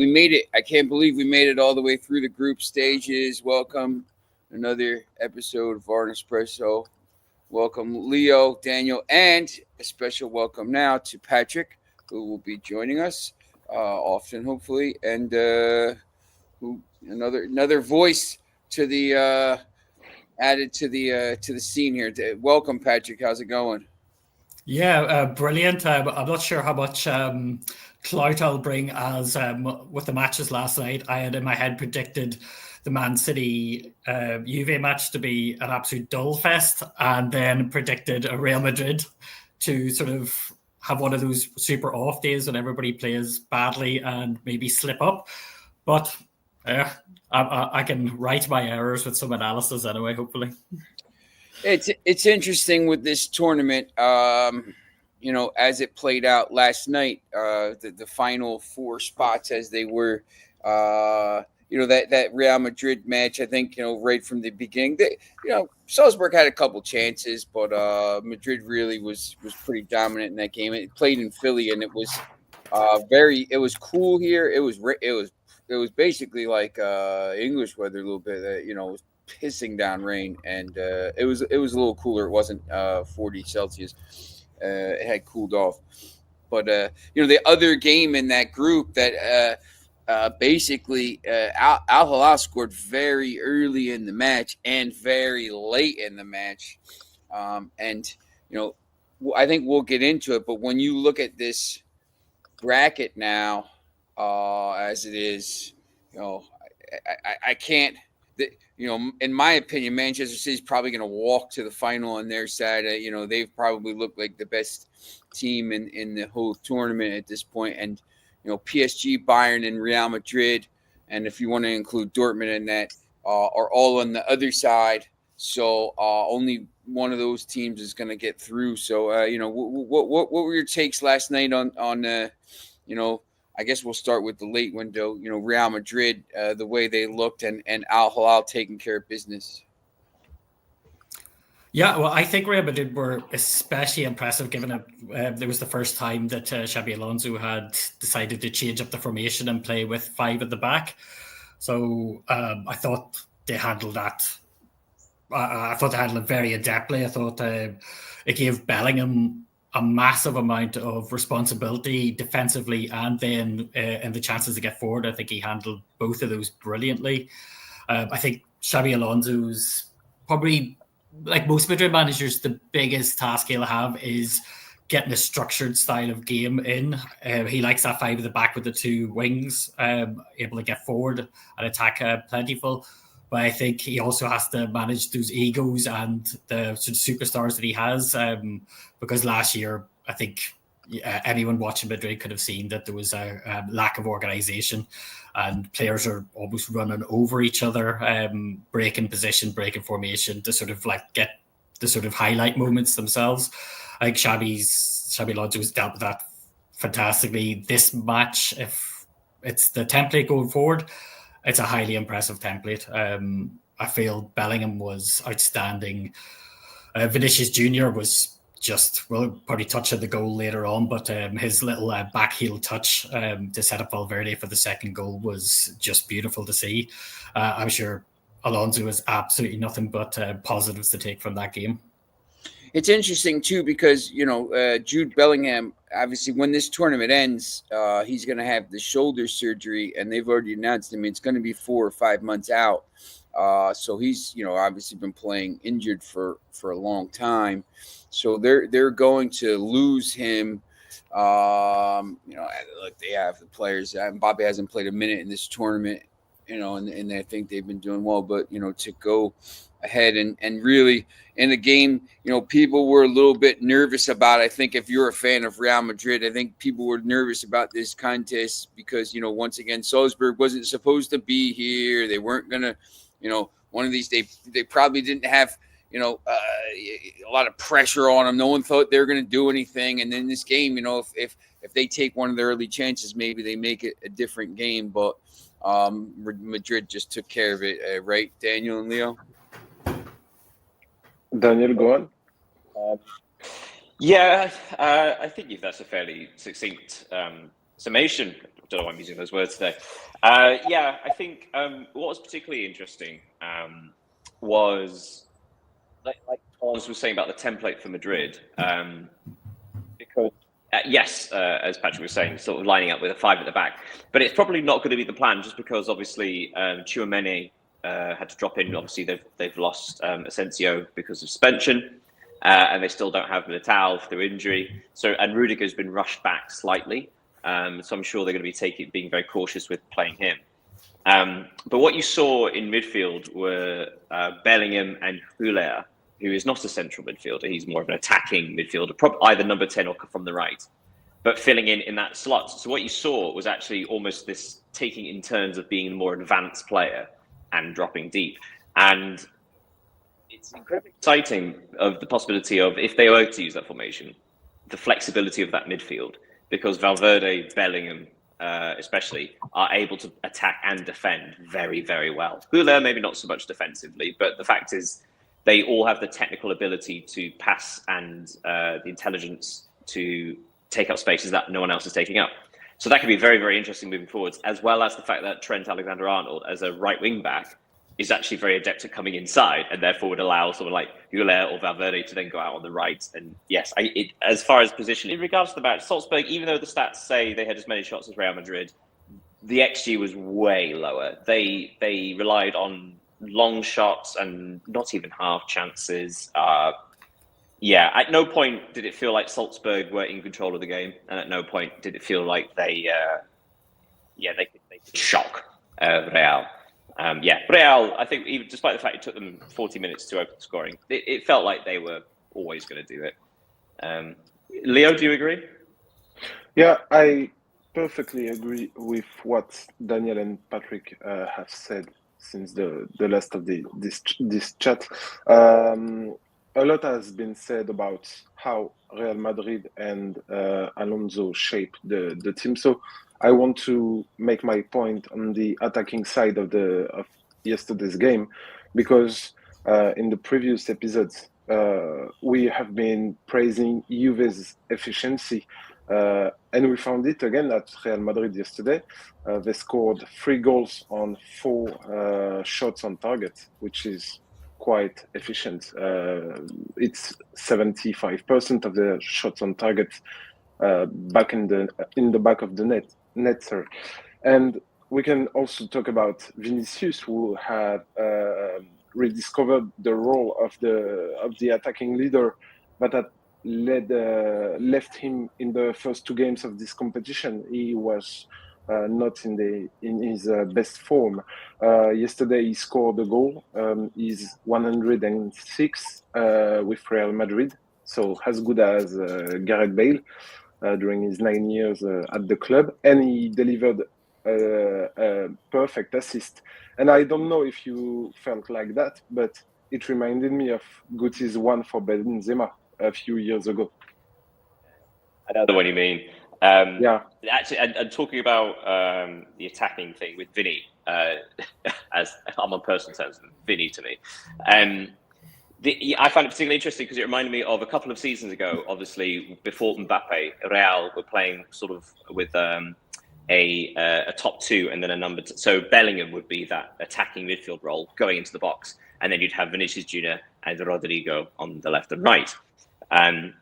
we made it. I can't believe we made it all the way through the group stages. Welcome. Another episode of VAR and Espresso. Welcome, Leo, Daniel, and a special welcome now to Patrick, who will be joining us often, hopefully, and who another voice to the added to the scene here. Welcome, Patrick. How's it going? Yeah, brilliant. I'm not sure how much clout I'll bring as with the matches last night. I had in my head predicted the Man City Juve match to be an absolute dull fest, and then predicted a Real Madrid to sort of have one of those super off days when everybody plays badly and maybe slip up. But I can right my errors with some analysis anyway, hopefully. It's interesting with this tournament, as it played out last night, the final four spots as they were, that Real Madrid match, I think, right from the beginning, Salzburg had a couple chances, but Madrid really was pretty dominant in that game. It played in Philly, and it was it was cool here. It was basically like English weather a little bit. It was pissing down rain, and it was a little cooler. It wasn't 40 Celsius. It had cooled off, but the other game in that group that basically Al Hilal scored very early in the match and very late in the match, and I think we'll get into it. But when you look at this bracket now, as it is, I can't. In my opinion, Manchester City is probably going to walk to the final on their side. They've probably looked like the best team in the whole tournament at this point. And, PSG, Bayern, and Real Madrid, and if you want to include Dortmund in that, are all on the other side. So only one of those teams is going to get through. So, what were your takes last night on I guess we'll start with the late window, Real Madrid, the way they looked, and Al Hilal taking care of business. Yeah, well, I think Real Madrid were especially impressive, given it was the first time that Xabi Alonso had decided to change up the formation and play with five at the back. So I thought they handled that. I thought they handled it very adeptly. I thought it gave Bellingham a massive amount of responsibility defensively, and then in the chances to get forward. I think he handled both of those brilliantly. I think Xabi Alonso's probably, like most Madrid managers, the biggest task he'll have is getting a structured style of game in. He likes that five at the back with the two wings, able to get forward and attack plentiful. But I think he also has to manage those egos and the sort of superstars that he has. Because last year, I think anyone watching Madrid could have seen that there was a lack of organization, and players are almost running over each other, breaking position, breaking formation to sort of like get the sort of highlight moments themselves. I think Xabi Alonso has dealt with that fantastically. This match, if it's the template going forward, it's a highly impressive template. I feel Bellingham was outstanding. Vinicius Jr. was probably touch at the goal later on, but his little back heel touch to set up Valverde for the second goal was just beautiful to see. I'm sure Alonso has absolutely nothing but positives to take from that game. It's interesting, too, because, Jude Bellingham, obviously, when this tournament ends, he's going to have the shoulder surgery, and they've already announced him. It's going to be 4 or 5 months out. So he's, obviously been playing injured for a long time. So they're going to lose him. Look, they have the players. Mbappe hasn't played a minute in this tournament, and I think they've been doing well. But, to go ahead and really in the game, people were a little bit nervous about, I think if you're a fan of Real Madrid, I think people were nervous about this contest because, once again, Salzburg wasn't supposed to be here. They weren't going to, one of these, they probably didn't have, a lot of pressure on them. No one thought they were going to do anything. And then this game, if they take one of the early chances, maybe they make it a different game. But Madrid just took care of it, right, Daniel and Leo? Daniel, go on. I think that's a fairly succinct summation. don't know why I'm using those words today. I think what was particularly interesting was like Thomas was saying about the template for Madrid, because yes, as Patrick was saying, sort of lining up with a 5 at the back, but it's probably not going to be the plan, just because obviously Tchouaméni had to drop in. Obviously, they've lost Asensio because of suspension, and they still don't have Militao through injury. And Rudiger's been rushed back slightly, so I'm sure they're going to be being very cautious with playing him. But what you saw in midfield were Bellingham and Huller, who is not a central midfielder. He's more of an attacking midfielder, either number 10 or from the right, but filling in that slot. So what you saw was actually almost this taking in turns of being a more advanced player and dropping deep. And it's incredibly exciting of the possibility of, if they were to use that formation, the flexibility of that midfield, because Valverde, Bellingham, especially, are able to attack and defend very, very well. Huller, maybe not so much defensively, but the fact is they all have the technical ability to pass and the intelligence to take up spaces that no one else is taking up. So that could be very, very interesting moving forwards, as well as the fact that Trent Alexander-Arnold, as a right wing back, is actually very adept at coming inside, and therefore would allow someone like Huller or Valverde to then go out on the right. And yes, as far as position, in regards to the match, Salzburg, even though the stats say they had as many shots as Real Madrid, the XG was way lower. They relied on long shots and not even half chances. At no point did it feel like Salzburg were in control of the game, and at no point did it feel like they could shock Real. Real, I think, even despite the fact it took them 40 minutes to open scoring, it felt like they were always going to do it. Leo, do you agree? Yeah, I perfectly agree with what Daniel and Patrick have said since the last of this chat. A lot has been said about how Real Madrid and Alonso shaped the team. So I want to make my point on the attacking side of yesterday's game, because in the previous episodes we have been praising Juve's efficiency, and we found it again at Real Madrid yesterday. They scored 3 goals on 4 shots on target, which is quite efficient. It's 75% of the shots on target back in the back of the net. Sorry. And we can also talk about Vinicius, who had rediscovered the role of the attacking leader, but that left him in the first 2 games of this competition. He was not in his best form. Yesterday he scored a goal. He's 106 with Real Madrid, so as good as Gareth Bale during his 9 years at the club, and he delivered a perfect assist. And I don't know if you felt like that, but it reminded me of Guti's one for Benzema a few years ago. I know the one you mean. Actually, and talking about the attacking thing with Vinny, as I'm on personal terms with Vinny to me, I find it particularly interesting because it reminded me of a couple of seasons ago. Obviously, before Mbappe, Real were playing sort of with a top 2 and then a number 2. So Bellingham would be that attacking midfield role going into the box, and then you'd have Vinicius Jr. and Rodrigo on the left and right.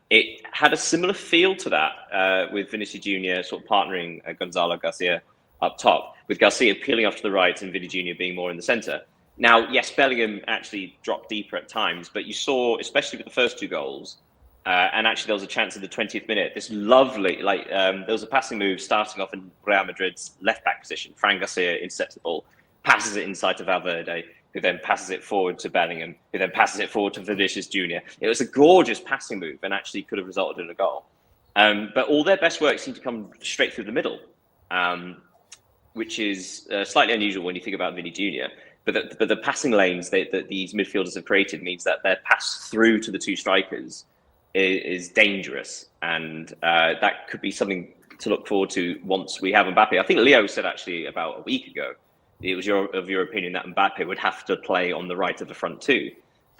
It had a similar feel to that with Vinicius Jr. sort of partnering Gonzalo Garcia up top, with Garcia peeling off to the right and Vinny Jr. being more in the centre. Now, yes, Bellingham actually dropped deeper at times, but you saw, especially with the first 2 goals, and actually there was a chance in the 20th minute, this lovely, there was a passing move starting off in Real Madrid's left-back position. Fran Garcia intercepts the ball, passes it inside to Valverde, who then passes it forward to Bellingham, who then passes it forward to Vinicius Jr. It was a gorgeous passing move and actually could have resulted in a goal. But all their best work seemed to come straight through the middle, which is slightly unusual when you think about Vinny Jr. But the passing lanes that these midfielders have created means that their pass through to the 2 strikers is dangerous. And that could be something to look forward to once we have Mbappe. I think Leo said actually about a week ago, it was of your opinion that Mbappe would have to play on the right of the front 2.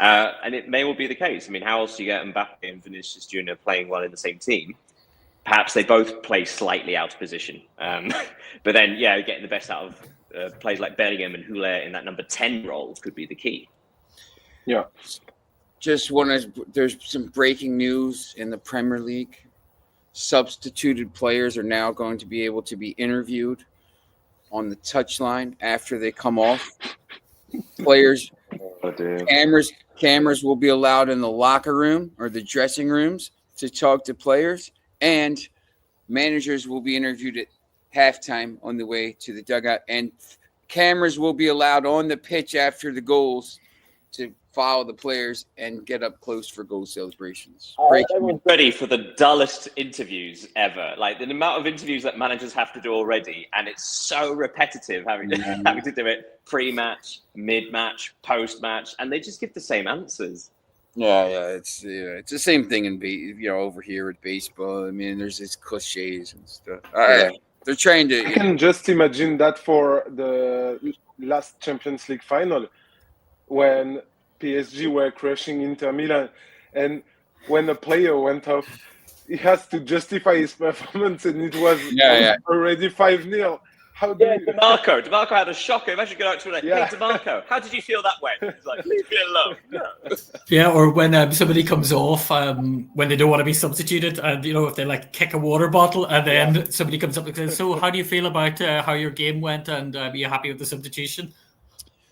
And it may well be the case. I mean, how else do you get Mbappe and Vinicius Jr. playing well in the same team? perhaps they both play slightly out of position. But then, getting the best out of players like Bellingham and Huller in that number 10 role could be the key. Yeah. There's some breaking news in the Premier League. Substituted players are now going to be able to be interviewed on the touchline after they come off. Players, cameras will be allowed in the locker room or the dressing rooms to talk to players, and managers will be interviewed at halftime on the way to the dugout, and cameras will be allowed on the pitch after the goals to follow the players and get up close for goal celebrations. Everyone's ready for the dullest interviews ever. Like the amount of interviews that managers have to do already, and it's so repetitive having to do it pre-match, mid-match, post-match, and they just give the same answers. Yeah, it's the same thing in over here with baseball. I mean, there's these cliches and stuff. They're trying to. I can just imagine that for the last Champions League final, when PSG were crushing Inter Milan, and when a player went off, he has to justify his performance, and it was already 5-0. DeMarco had a shocker. Imagine going out to hey, DeMarco, how did you feel that way? He's like, leave me alone. No. Yeah, or when somebody comes off, when they don't want to be substituted, and if they like kick a water bottle, and then somebody comes up and says, "So, how do you feel about how your game went? And are you happy with the substitution?"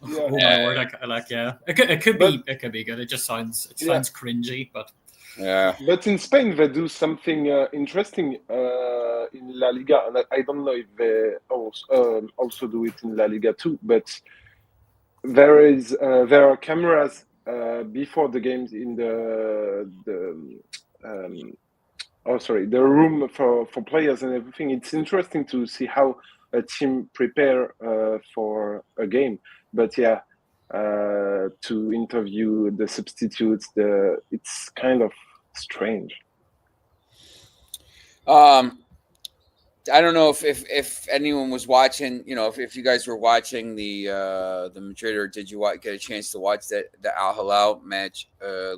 Oh my word! It could be good. It just sounds cringy, but yeah. But in Spain, they do something interesting in La Liga, and I don't know if they also do it in La Liga too. But there are cameras before the games in the room for players and everything. It's interesting to see how a team prepare for a game. But to interview the substitutes, it's kind of strange. I don't know if anyone was watching, if you guys were watching the Madrid, or did you get a chance to watch the Al Hilal match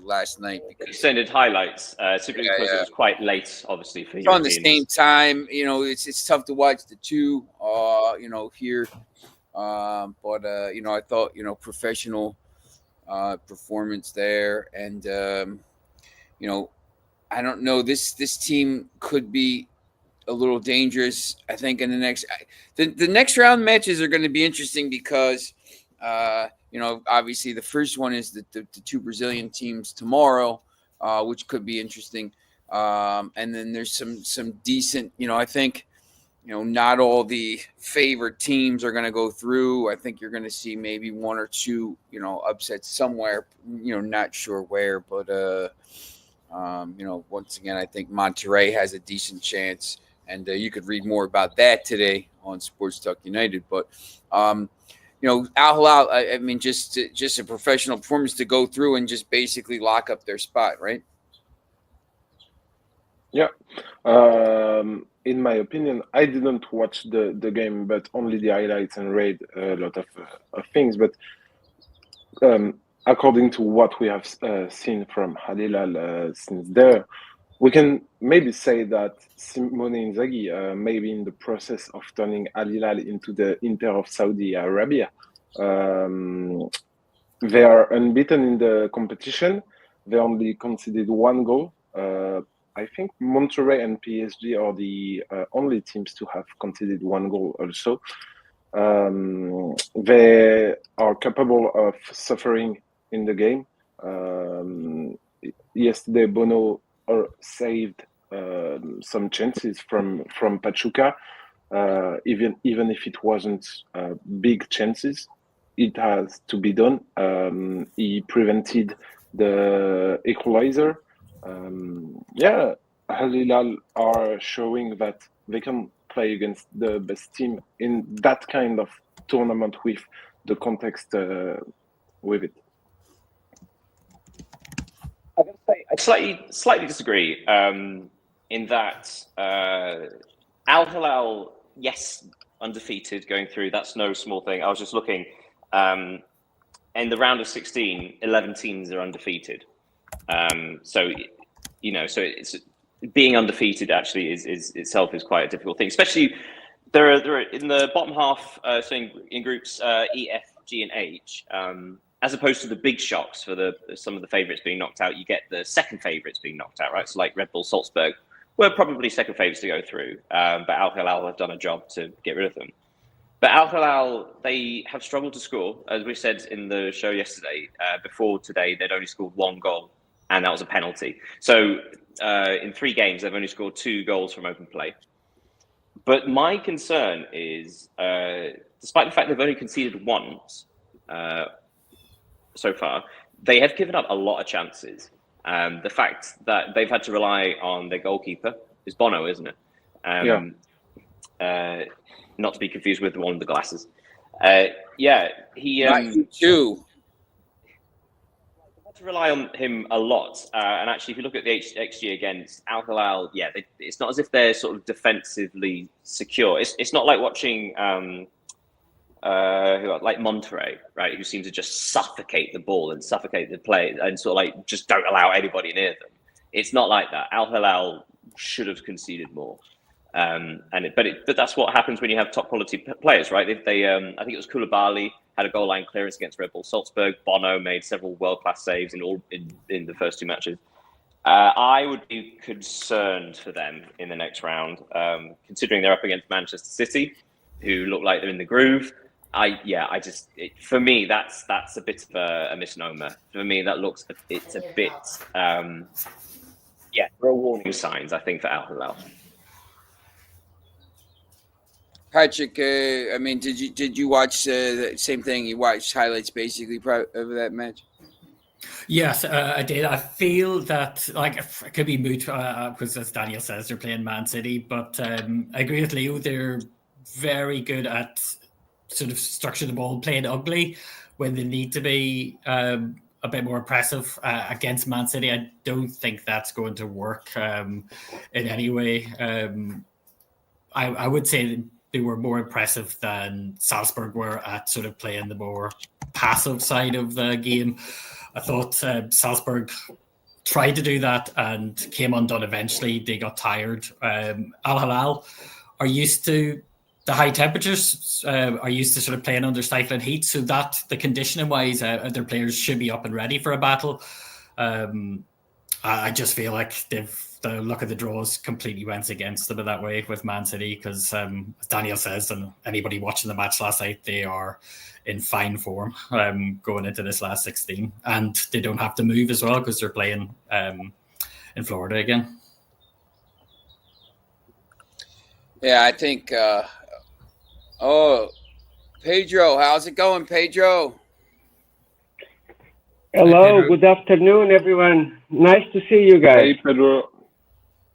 last night? Extended highlights, simply because it was quite late, obviously for you. On the same time, it's tough to watch the two, here. But I thought professional performance there, and I don't know, this team could be a little dangerous. I think in the next round matches are going to be interesting because obviously the first one is the two Brazilian teams tomorrow, which could be interesting, and then there's some decent, I think. Not all the favored teams are going to go through. I think you're going to see maybe one or two, upsets somewhere, not sure where. But, once again, I think Monterrey has a decent chance. And you could read more about that today on Sports Talk United. But, Al Hilal, I mean, just a professional performance to go through and just basically lock up their spot, right? Yeah. In my opinion, I didn't watch the game, but only the highlights and read a lot of things. But according to what we have seen from Al Hilal since there, we can maybe say that Simone Inzaghi may be in the process of turning Al Hilal into the Inter of Saudi Arabia. They are unbeaten in the competition. They only conceded one goal. I think Monterrey and PSG are the only teams to have conceded one goal also. They are capable of suffering in the game. Yesterday, Bono saved some chances from Pachuca. Even if it wasn't big chances, it has to be done. He prevented the equalizer. Al Hilal are showing that they can play against the best team in that kind of tournament with the context with it. I slightly disagree in that Al Hilal, yes, undefeated going through. That's no small thing. I was just looking. In the round of 16, 11 teams are undefeated. So it's being undefeated actually is itself is quite a difficult thing, especially there are in the bottom half, so in groups E, F, G, and H. As opposed to the big shocks for some of the favourites being knocked out, you get the second favourites being knocked out, right? So like Red Bull Salzburg were probably second favourites to go through, but Al Hilal have done a job to get rid of them. But Al Hilal, they have struggled to score, as we said in the show yesterday. Before today, they'd only scored 1 goal, and that was a penalty. So in 3 games, they've only scored 2 goals from open play. But my concern is, despite the fact they've only conceded once so far, they have given up a lot of chances. The fact that they've had to rely on their goalkeeper is Bono, isn't it? Not to be confused with the one with the glasses. He too. had to rely on him a lot. And actually, if you look at the XG against Al Hilal, it's not as if they're sort of defensively secure. It's not like watching like Monterrey, right, who seem to just suffocate the ball and suffocate the play and sort of like just don't allow anybody near them. It's not like that. Al Hilal should have conceded more. But that's what happens when you have top quality players, right? They I think it was Koulibaly had a goal line clearance against Red Bull Salzburg. Bono made several world class saves in the first 2 matches. I would be concerned for them in the next round, considering they're up against Manchester City, who look like they're in the groove. For me, that's a bit of a misnomer. For me, it's a bit, there are warning signs, I think, for Al Hilal. Patrick, I mean, did you watch the same thing? You watched highlights basically of that match? Yes, I did. I feel that it could be moot because, as Daniel says, they're playing Man City. But I agree with Leo. They're very good at sort of structuring the ball, playing ugly when they need to be a bit more impressive against Man City. I don't think that's going to work in any way. I would say they were more impressive than Salzburg were at sort of playing the more passive side of the game. I thought Salzburg tried to do that and came undone eventually. They got tired. Al Hilal are used to the high temperatures, are used to sort of playing under stifling heat, so that the conditioning wise, their players should be up and ready for a battle. I just feel like the luck of the draws completely went against them in that way with Man City because, as Daniel says, and anybody watching the match last night, they are in fine form going into this last 16, and they don't have to move as well because they're playing in Florida again. Yeah, I think. Pedro, how's it going, Pedro? Hello, good afternoon, everyone. Nice to see you guys. Hey, Pedro.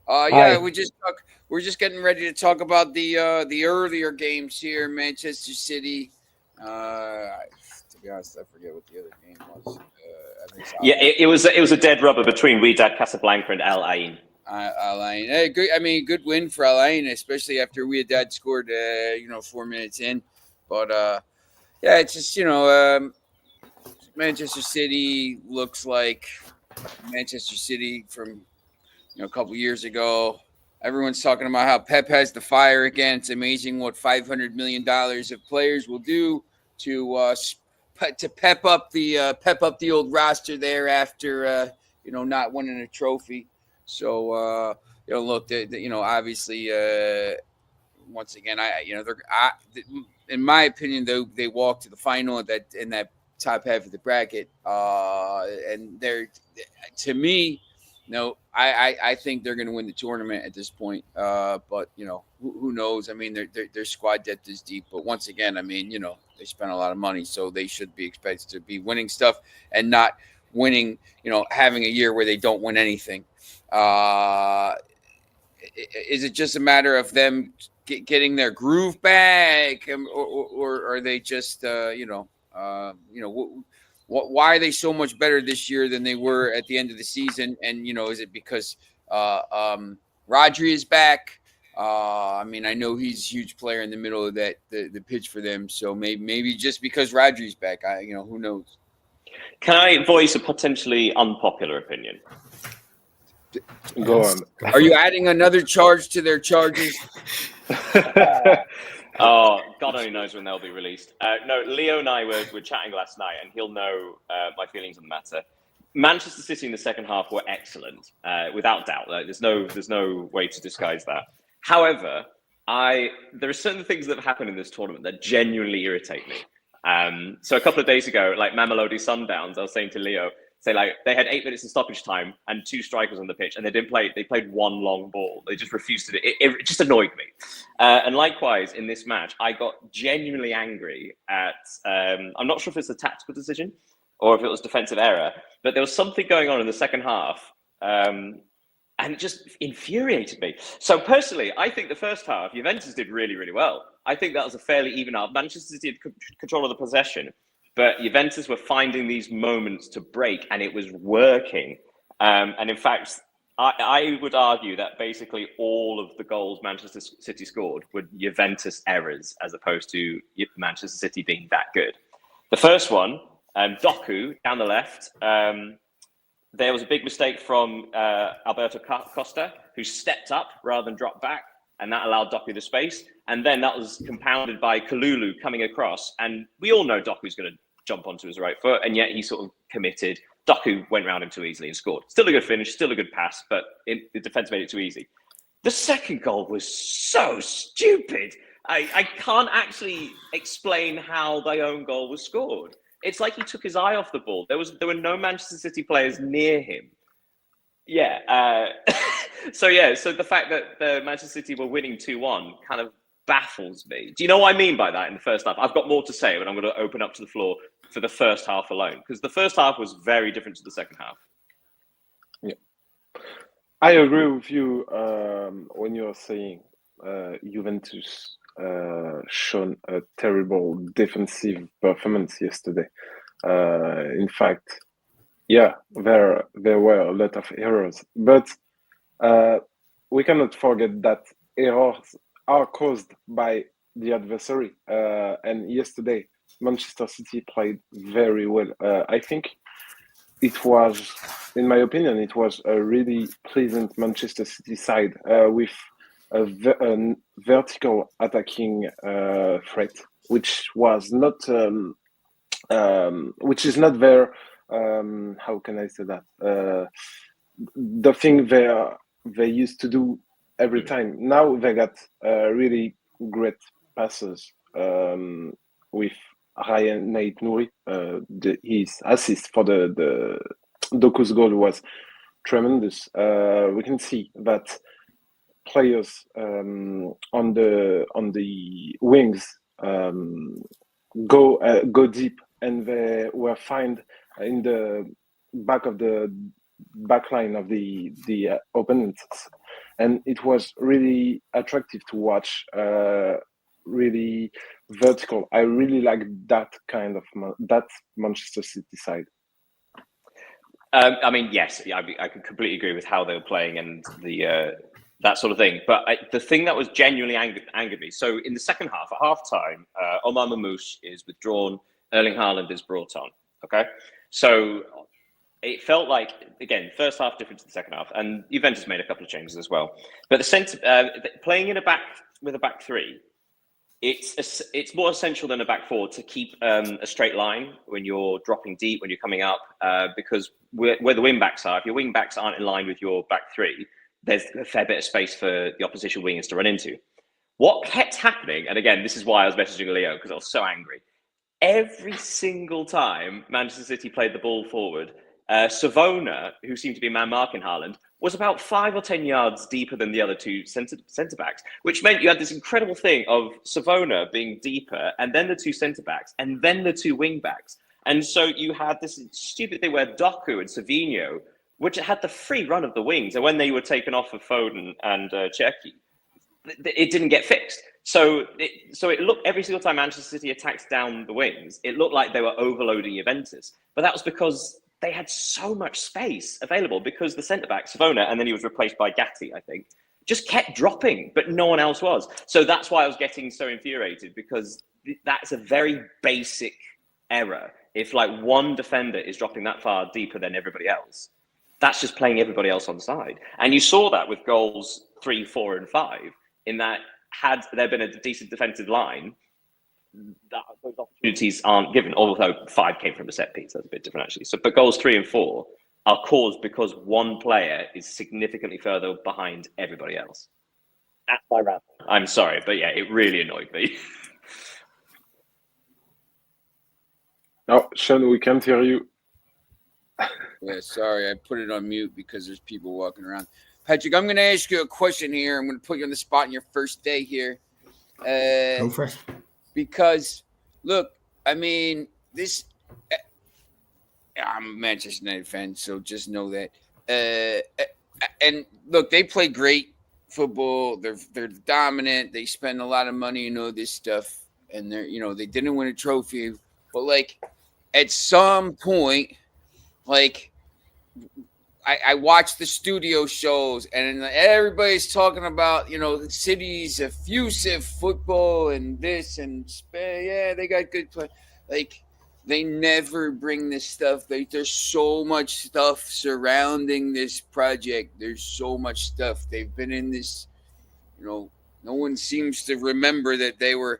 Yeah, we're just getting ready to talk about the earlier games here, Manchester City. To be honest, I forget what the other game was. It was a dead rubber between Wydad Casablanca and Al Ain. Al Ain, hey, good. I mean, good win for Al Ain, especially after Wydad scored, 4 minutes in. But it's just Manchester City looks like Manchester City from a couple years ago. Everyone's talking about how Pep has the fire again. It's amazing what $500 million of players will do to pep up the old roster there after not winning a trophy. So look, obviously, once again, in my opinion, they walked to the final in that top half of the bracket, and they're, to me, I think they're going to win the tournament at this point. But who knows? I mean, their squad depth is deep. But once again, I mean, they spent a lot of money, so they should be expected to be winning stuff and not winning. Having a year where they don't win anything. Is it just a matter of them getting their groove back, or are they just why are they so much better this year than they were at the end of the season? And is it because Rodri is back? I mean, I know he's a huge player in the middle of the pitch for them, so maybe just because Rodri's back, who knows? Can I voice a potentially unpopular opinion? Go on. Are you adding another charge to their charges? Oh, God only knows when they'll be released. No, Leo and I were chatting last night, and he'll know my feelings on the matter. Manchester City in the second half were excellent, without doubt. There's no way to disguise that. However, there are certain things that have happened in this tournament that genuinely irritate me. So a couple of days ago, like Mamelodi Sundowns, I was saying to Leo, they had 8 minutes of stoppage time and 2 strikers on the pitch, and they didn't play. They played one long ball. They just refused to do it. It just annoyed me. And likewise in this match, I got genuinely angry at. I'm not sure if it's a tactical decision or if it was defensive error, but there was something going on in the second half, and it just infuriated me. So personally, I think the first half Juventus did really, really well. I think that was a fairly even half. Manchester City had control of the possession, but Juventus were finding these moments to break, and it was working. And in fact, I would argue that basically all of the goals Manchester City scored were Juventus errors, as opposed to Manchester City being that good. The first one, Doku down the left, there was a big mistake from Alberto Costa, who stepped up rather than dropped back, and that allowed Doku the space. And then that was compounded by Kalulu coming across, and we all know Doku's going to jump onto his right foot, and yet he sort of committed. Doku went round him too easily and scored. Still a good finish, still a good pass, but the defence made it too easy. The second goal was so stupid. I can't actually explain how their own goal was scored. It's like he took his eye off the ball. There were no Manchester City players near him. Yeah. So the fact that Manchester City were winning 2-1 kind of baffles me. Do you know what I mean by that in the first half? I've got more to say, but I'm going to open up to the floor for the first half alone, because the first half was very different to the second half. Yeah, I agree with you when you're saying Juventus shown a terrible defensive performance yesterday. In fact, yeah, there were a lot of errors, but we cannot forget that errors are caused by the adversary. And yesterday, Manchester City played very well. I think it was, in my opinion, it was a really pleasant Manchester City side with a vertical attacking threat, which was not, which is not their, how can I say that? The thing they used to do every time. Now they got really great passes with Ryan Nate-Nouri. His assist for the Doku's goal was tremendous. We can see that players on the wings go deep, and they were found in the back of the back line of the opponents, and it was really attractive to watch. Really vertical. I really like that kind of that Manchester City side. I mean, yes, I could completely agree with how they were playing and the that sort of thing. But the thing that was genuinely angered me. So in the second half, at half-time, Omar Mamouche is withdrawn. Erling Haaland is brought on. Okay, so it felt like, again, first half different to the second half, and Juventus made a couple of changes as well. But the sense playing in a back with a back three, it's more essential than a back four to keep a straight line when you're dropping deep, when you're coming up, because where the wing backs are, if your wing backs aren't in line with your back three, there's a fair bit of space for the opposition wingers to run into. What kept happening, and again, this is why I was messaging Leo, because I was so angry. Every single time Manchester City played the ball forward, Savona, who seemed to be man marking Haaland, was about 5 or 10 yards deeper than the other two centre backs, which meant you had this incredible thing of Savona being deeper, and then the two centre backs, and then the two wing backs. And so you had this stupid thing where Doku and Savinho, which had the free run of the wings, and when they were taken off of Foden and Cherki, it didn't get fixed. So it looked, every single time Manchester City attacks down the wings, it looked like they were overloading Juventus. But that was because they had so much space available, because the centre-back, Savona, and then he was replaced by Gatti, I think, just kept dropping, but no one else was. So that's why I was getting so infuriated, because that's a very basic error. If like one defender is dropping that far deeper than everybody else, that's just playing everybody else on side. And you saw that with goals 3, 4, and 5, in that had there been a decent defensive line, those opportunities aren't given, although 5 came from a set piece. That's a bit different, actually. But goals 3 and 4 are caused because one player is significantly further behind everybody else. That's my rant. I'm sorry, but yeah, it really annoyed me. Oh, Sean, we can't hear you. Yeah, sorry, I put it on mute because there's people walking around. Patrick, I'm going to ask you a question here. I'm going to put you on the spot in your first day here. Go for it. Because, look, I mean, I'm a Manchester United fan, so just know that. And look, they play great football. They're dominant. They spend a lot of money and all this stuff, and they didn't win a trophy. But like, at some point, like, I watch the studio shows, and everybody's talking about, the city's effusive football and this and yeah, they got good play. Like, they never bring this stuff. There's so much stuff surrounding this project. There's so much stuff. They've been in this, no one seems to remember that they were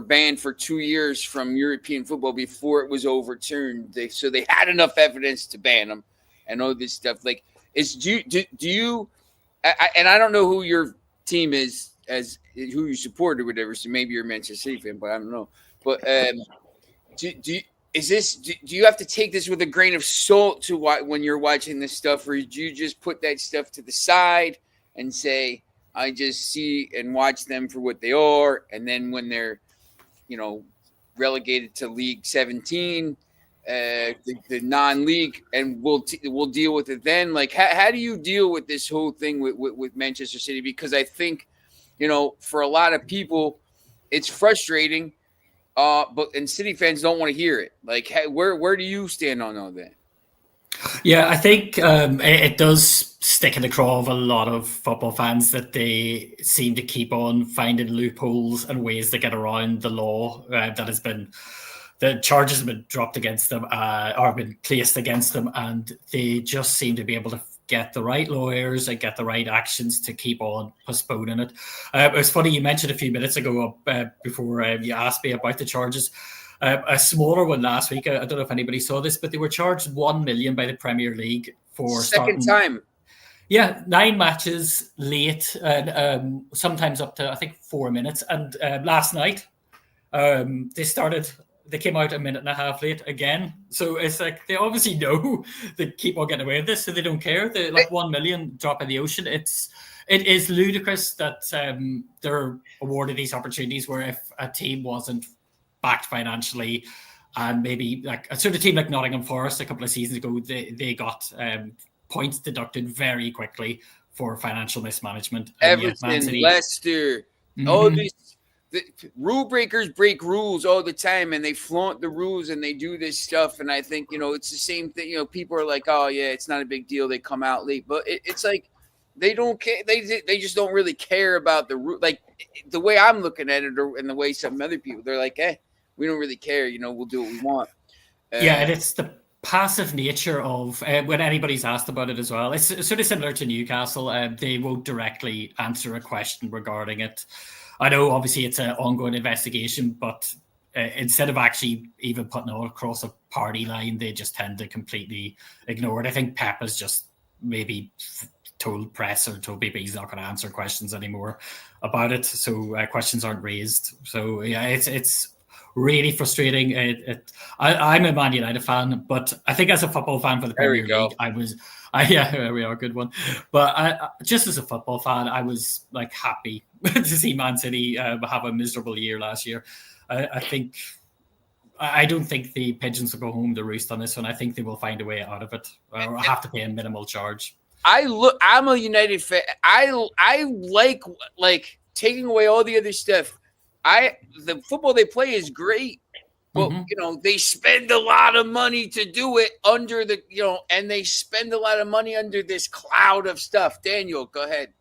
banned for 2 years from European football before it was overturned. So they had enough evidence to ban them and all this stuff. Like, do you? And I don't know who your team is, as who you support or whatever. So maybe you're a Manchester City fan, but I don't know. But do you have to take this with a grain of salt when you're watching this stuff, or do you just put that stuff to the side and say, I just see and watch them for what they are, and then when they're, relegated to League 17, the non-league, and we'll deal with it then. Like, how do you deal with this whole thing with Manchester City? Because I think, for a lot of people, it's frustrating, and City fans don't want to hear it. Like, where do you stand on all that? Yeah, I think it does stick in the craw of a lot of football fans that they seem to keep on finding loopholes and ways to get around the law the charges have been dropped against them or been placed against them, and they just seem to be able to get the right lawyers and get the right actions to keep on postponing it. It was funny, you mentioned a few minutes ago before you asked me about the charges. A smaller one last week. I don't know if anybody saw this, but they were charged $1 million by the Premier League for second time. Yeah, 9 matches late, and sometimes up to, I think, 4 minutes. And last night, they came out a minute and a half late again. So it's like they obviously know they keep on getting away with this, so they don't care. They like 1 million drop in the ocean. It is ludicrous that they're awarded these opportunities where if a team wasn't backed financially, and maybe like a sort of team like Nottingham Forest a couple of seasons ago, they got points deducted very quickly for financial mismanagement. Everton, Leicester, all these rule breakers break rules all the time, and they flaunt the rules and they do this stuff. And I think, it's the same thing. People are like, oh yeah, it's not a big deal. They come out late, but it's like they don't care. They just don't really care about the rule. Like the way I'm looking at it, and the way some other people, they're like, hey, we don't really care. We'll do what we want. And it's the passive nature of when anybody's asked about it as well. It's sort of similar to Newcastle. They won't directly answer a question regarding it. I know, obviously, it's an ongoing investigation, but instead of actually even putting it across a party line, they just tend to completely ignore it. I think Pep has just maybe told press or told people he's not going to answer questions anymore about it, so questions aren't raised. So yeah, it's really frustrating. I'm a Man United fan, but I think as a football fan for the Premier League, there we are, good one. But just as a football fan, I was like happy to see Man City have a miserable year last year. I don't think the pigeons will go home to roost on this one. I think they will find a way out of it, or have to pay a minimal charge. I'm a United fan. I like taking away all the other stuff. The football they play is great, but they spend a lot of money to do it under the and they spend a lot of money under this cloud of stuff. Daniel, go ahead.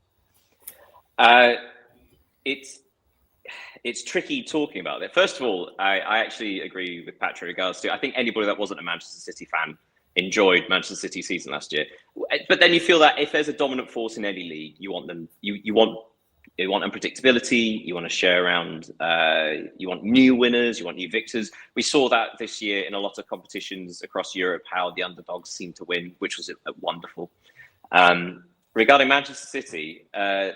It's tricky talking about it. First of all, I actually agree with Patrick in regards to, I think anybody that wasn't a Manchester City fan enjoyed Manchester City's season last year. But then you feel that if there's a dominant force in any league, you want them. You want unpredictability. You want to share around. You want new winners. You want new victors. We saw that this year in a lot of competitions across Europe, how the underdogs seem to win, which was wonderful. Regarding Manchester City, a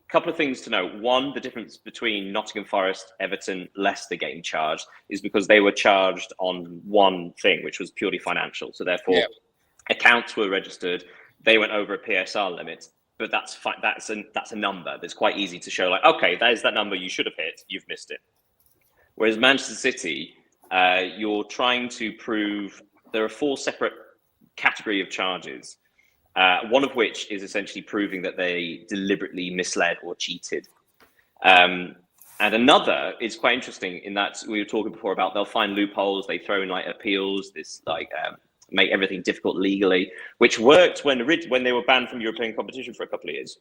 couple of things to note. One, the difference between Nottingham Forest, Everton, Leicester getting charged is because they were charged on one thing, which was purely financial. So therefore, accounts were registered. They went over a PSR limit, but that's a number that's quite easy to show. Like, okay, there's that number you should have hit. You've missed it. Whereas Manchester City, you're trying to prove there are 4 separate category of charges. One of which is essentially proving that they deliberately misled or cheated. And another is quite interesting in that we were talking before about they'll find loopholes, they throw in like appeals, this like make everything difficult legally, which worked when they were banned from European competition for a couple of years.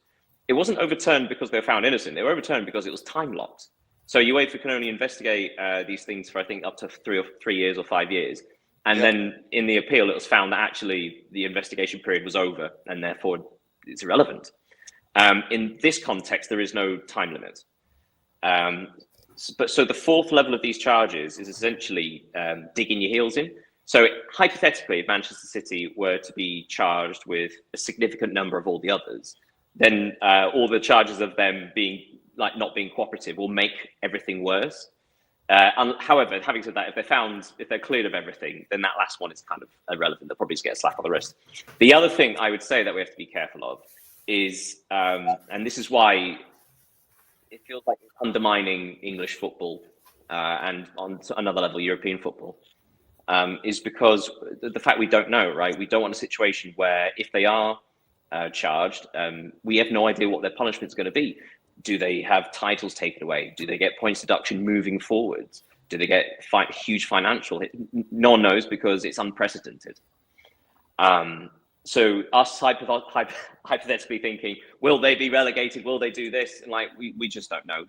It wasn't overturned because they were found innocent. They were overturned because it was time locked. So UEFA can only investigate these things for I think up to 3 years or 5 years. And then in the appeal, it was found that actually the investigation period was over and therefore it's irrelevant. In this context, there is no time limit. So the 4th level of these charges is essentially digging your heels in. So hypothetically, if Manchester City were to be charged with a significant number of all the others, then all the charges of them being like not being cooperative will make everything worse. However, having said that, if they're cleared of everything, then that last one is kind of irrelevant. They'll probably just get a slap on the wrist. The other thing I would say that we have to be careful of is, and this is why it feels like it's undermining English football and on another level, European football, is because the fact we don't know, right? We don't want a situation where if they are charged, we have no idea what their punishment is going to be. Do they have titles taken away? Do they get points deduction moving forwards? Do they get huge financial hit? No one knows because it's unprecedented. So us hypothetically thinking, will they be relegated? Will they do this? And like we just don't know.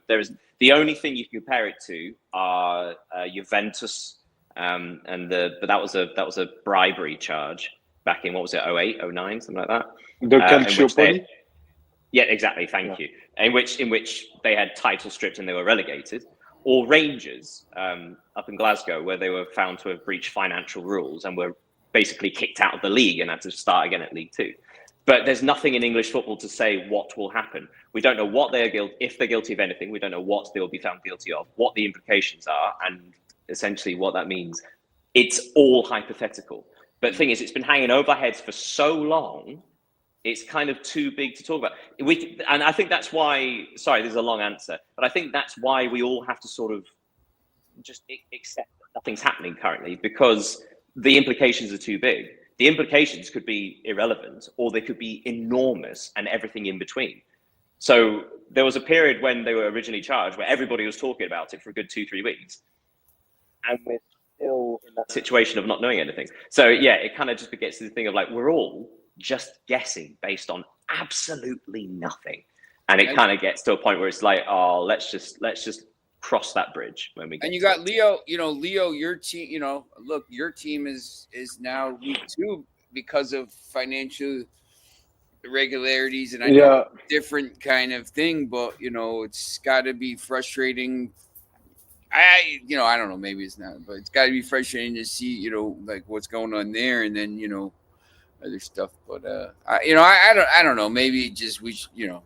The only thing you can compare it to are Juventus, but that was a bribery charge back in what was it, 08, 09, something like that. The Calciopoli. Yeah, exactly. Thank you. In which they had title stripped and they were relegated, or Rangers up in Glasgow, where they were found to have breached financial rules and were basically kicked out of the league and had to start again at League Two. But there's nothing in English football to say what will happen. We don't know what they're guilty, if they're guilty of anything. We don't know what they will be found guilty of, what the implications are, and essentially what that means. It's all hypothetical. But the thing is, it's been hanging over our heads for so long. It's kind of too big to talk about. And I think that's why, sorry, this is a long answer, but I think that's why we all have to sort of just accept that nothing's happening currently because the implications are too big. The implications could be irrelevant or they could be enormous and everything in between. So there was a period when they were originally charged where everybody was talking about it for a good 2-3 weeks. And we're still in that situation of not knowing anything. So yeah, it kind of just gets to the thing of like, we're all just guessing based on absolutely nothing, and it kind of gets to a point where it's like, oh, let's just cross that bridge when we get. And you got Leo, Leo, your team, look, your team is now League Two because of financial irregularities, and I know different kind of thing, but it's got to be frustrating. I don't know, maybe it's not, but it's got to be frustrating to see, like what's going on there, and then other stuff, but I don't know. Maybe just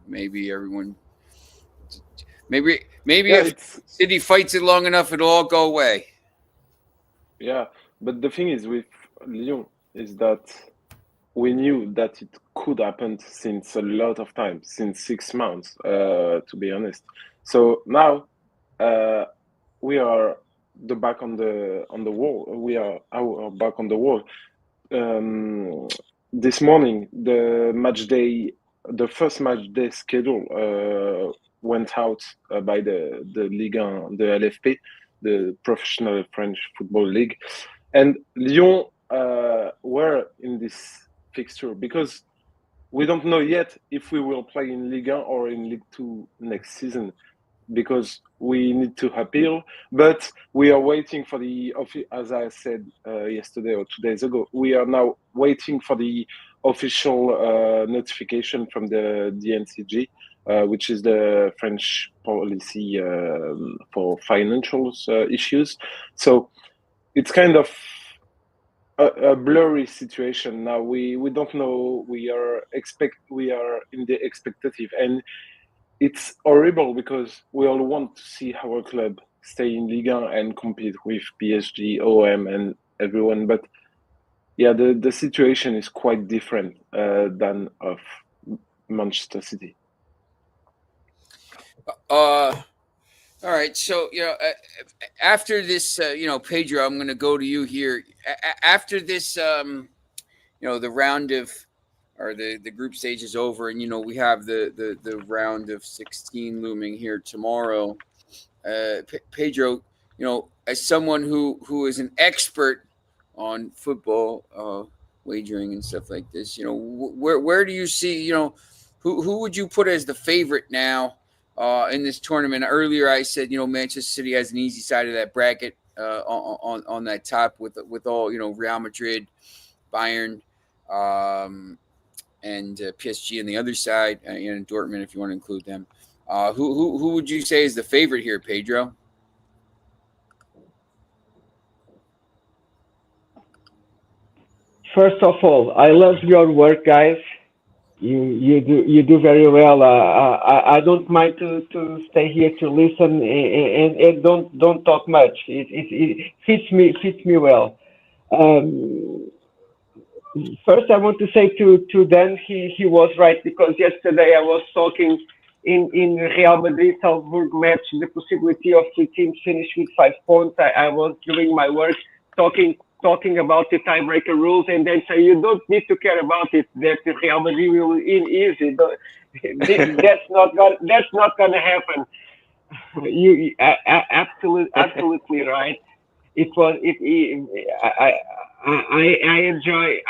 maybe everyone, maybe if City fights it long enough, it'll all go away. Yeah, but the thing is with Lyon is that we knew that it could happen since a lot of time, since 6 months, to be honest. So now we are back on the wall. We are back on the wall. This morning, the first match day schedule went out by the Ligue 1, the LFP, the Professional French Football League, and Lyon were in this fixture because we don't know yet if we will play in Ligue 1 or in Ligue 2 next season. because we need to appeal. But we are waiting for as I said yesterday or 2 days ago, we are now waiting for the official notification from the DNCG, which is the French policy for financial issues. So it's kind of a blurry situation now. We don't know. We are in the expectative, and it's horrible because we all want to see our club stay in Ligue 1 and compete with PSG, OM, and everyone. But yeah, the situation is quite different than of Manchester City. All right, so after this, Pedro, I'm going to go to you here. After this, the round of, or the group stage is over, and we have the round of 16 looming here tomorrow. Pedro, as someone who is an expert on football wagering and stuff like this, where do you see, who would you put as the favorite now? In this tournament? Earlier, I said Manchester City has an easy side of that bracket on that top with all Real Madrid, Bayern, and PSG on the other side, and Dortmund if you want to include them. Who would you say is the favorite here, Pedro? First of all, I love your work, guys. You do very well. I don't mind to stay here to listen and don't talk much. It fits me well. Um, First, I want to say to Dan, he was right, because yesterday I was talking in Real Madrid Salzburg match, the possibility of the team finish with 5 points. I was doing my work talking about the tiebreaker rules, and then say you don't need to care about it, that Real Madrid will win easy. That's not gonna happen. Absolutely right. It was I enjoy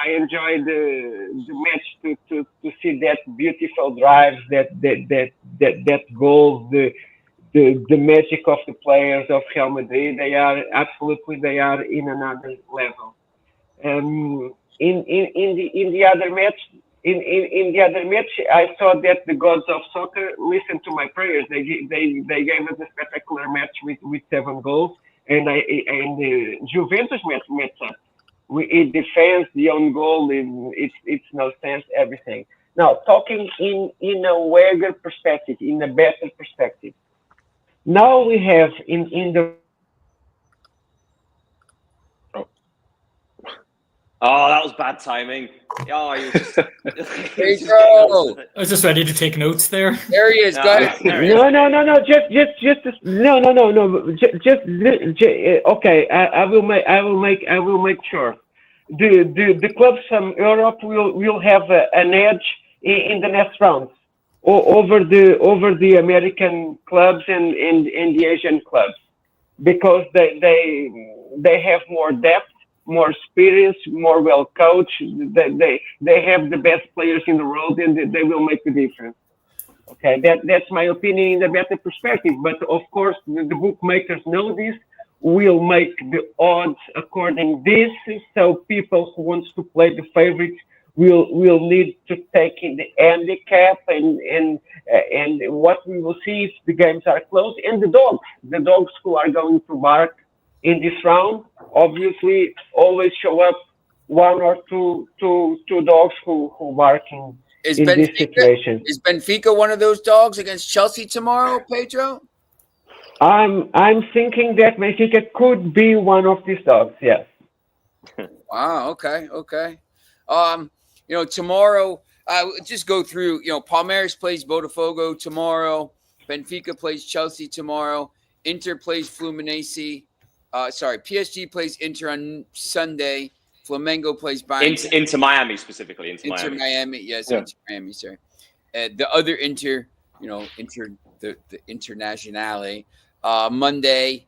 the match to see that beautiful drives, that goals, the magic of the players of Real Madrid. They are in another level. In the other match, I saw that the gods of soccer listened to my prayers. They gave us a spectacular match with 7 goals, and Juventus match us. It defends the own goal. It's no sense, everything. Now, talking in a wider perspective, in a better perspective. Now we have in the. Oh, that was bad timing. Oh, you just. I was just ready to take notes there. There he is. Go ahead. No. Just okay. I will make sure. The clubs from Europe will have an edge in the next round over the American clubs and the Asian clubs, because they have more depth, more experience, more well coached. They have the best players in the world, and they will make the difference. Okay, that's my opinion in a better perspective. But of course, the bookmakers know this. Will make the odds according this. So people who wants to play the favorites will need to take in the handicap, and what we will see if the games are close. And the dogs who are going to bark in this round, obviously always show up one or two dogs who bark in this situation. Is Benfica one of those dogs against Chelsea tomorrow, Pedro? I'm thinking that Benfica could be one of these dogs. Yes. Wow. Okay. Tomorrow, just go through. Palmeiras plays Botafogo tomorrow. Benfica plays Chelsea tomorrow. Inter plays Fluminense. PSG plays Inter on Sunday. Flamengo plays Bayern. Into Miami specifically. Inter Miami. Yes, yeah. Inter Miami. Sorry. The other Inter, the Internazionale. Monday.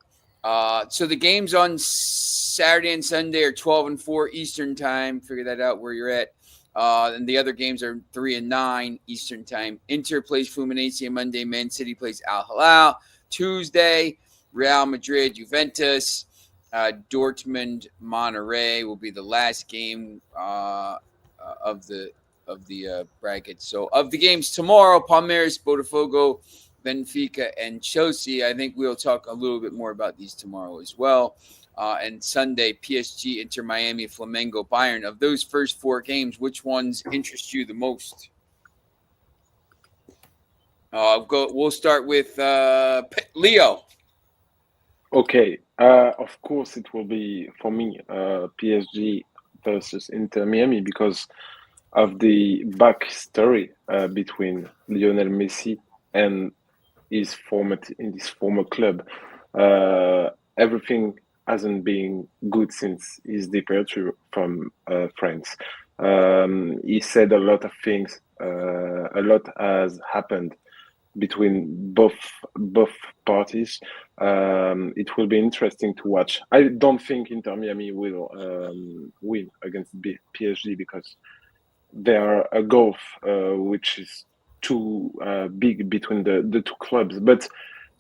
So the games on Saturday and Sunday are 12 and 4 Eastern time. Figure that out where you're at. And the other games are 3 and 9 Eastern time. Inter plays Fluminense on Monday. Man City plays Al Hilal. Tuesday. Real Madrid, Juventus, Dortmund, Monterrey will be the last game of the bracket. So of the games tomorrow, Palmeiras, Botafogo, Benfica, and Chelsea. I think we'll talk a little bit more about these tomorrow as well. And Sunday, PSG, Inter Miami, Flamengo, Bayern. Of those first 4 games, which ones interest you the most? We'll start with Leo. Okay. Of course, it will be for me PSG versus Inter Miami because of the backstory between Lionel Messi and his former club. Everything hasn't been good since his departure from France. He said a lot of things. A lot has happened between both parties. It will be interesting to watch. I don't think Inter Miami will win against PSG because there are a gulf which is too big between the two clubs. But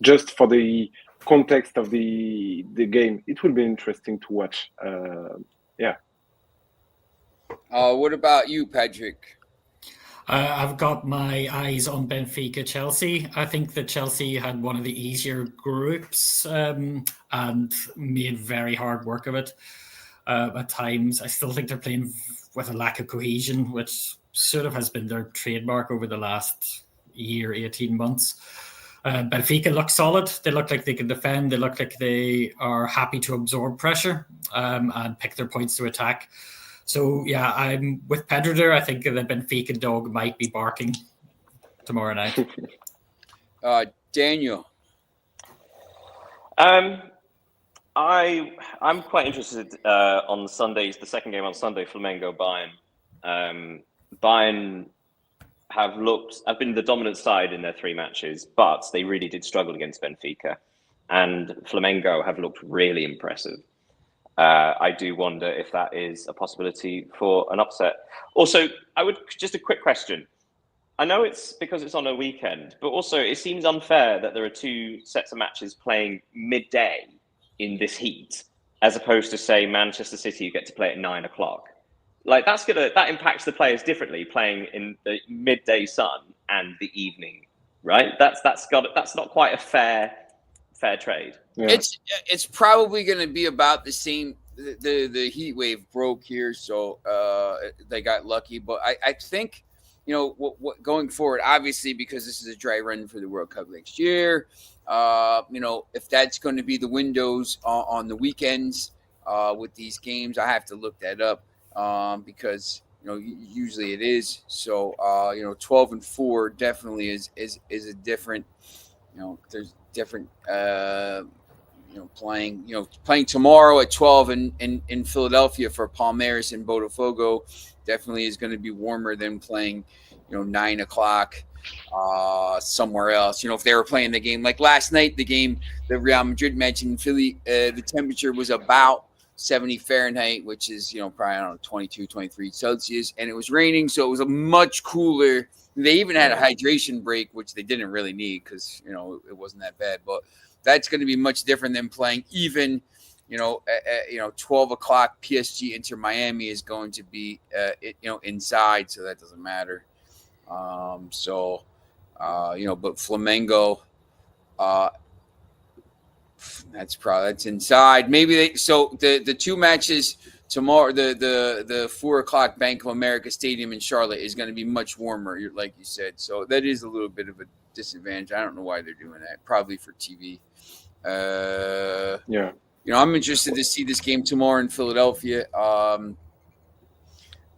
just for the context of the game, it will be interesting to watch. What about you, Patrick? I've got my eyes on Benfica Chelsea. I think that Chelsea had one of the easier groups and made very hard work of it at times. I still think they're playing with a lack of cohesion, which sort of has been their trademark over the last year, 18 months. Benfica look solid. They look like they can defend. They look like they are happy to absorb pressure and pick their points to attack. So, yeah, I'm with Pedro there. I think the Benfica dog might be barking tomorrow night. Daniel. I'm quite interested on Sundays, the second game on Sunday, Flamengo Bayern. Bayern have been the dominant side in their 3 matches, but they really did struggle against Benfica. And Flamengo have looked really impressive. I do wonder if that is a possibility for an upset. Also, just a quick question. I know it's because it's on a weekend, but also it seems unfair that there are 2 sets of matches playing midday in this heat, as opposed to, say, Manchester City, you get to play at 9 o'clock. Like that impacts the players differently, playing in the midday sun and the evening, right? That's not quite a fair trade. Yeah. It's probably going to be about the same. The heat wave broke here, so they got lucky. But I think, what going forward, obviously, because this is a dry run for the World Cup next year, if that's going to be the windows on the weekends with these games, I have to look that up because usually it is. So 12 and 4 definitely is a different. There's different. Playing tomorrow at 12 in Philadelphia for Palmeiras and Botafogo definitely is going to be warmer than playing, 9 o'clock somewhere else. If they were playing the game like last night, the game that Real Madrid match in Philly, the temperature was about 70 Fahrenheit, which is, probably, 22, 23 Celsius, and it was raining. So it was a much cooler. They even had a hydration break, which they didn't really need because, it wasn't that bad, but that's going to be much different than playing even, 12 o'clock PSG Inter Miami is going to be, inside. So that doesn't matter. But Flamengo, that's inside. Maybe the 2 matches tomorrow, the 4 o'clock Bank of America Stadium in Charlotte is going to be much warmer, like you said. So that is a little bit of a disadvantage. I don't know why they're doing that. Probably for TV. I'm interested to see this game tomorrow in Philadelphia.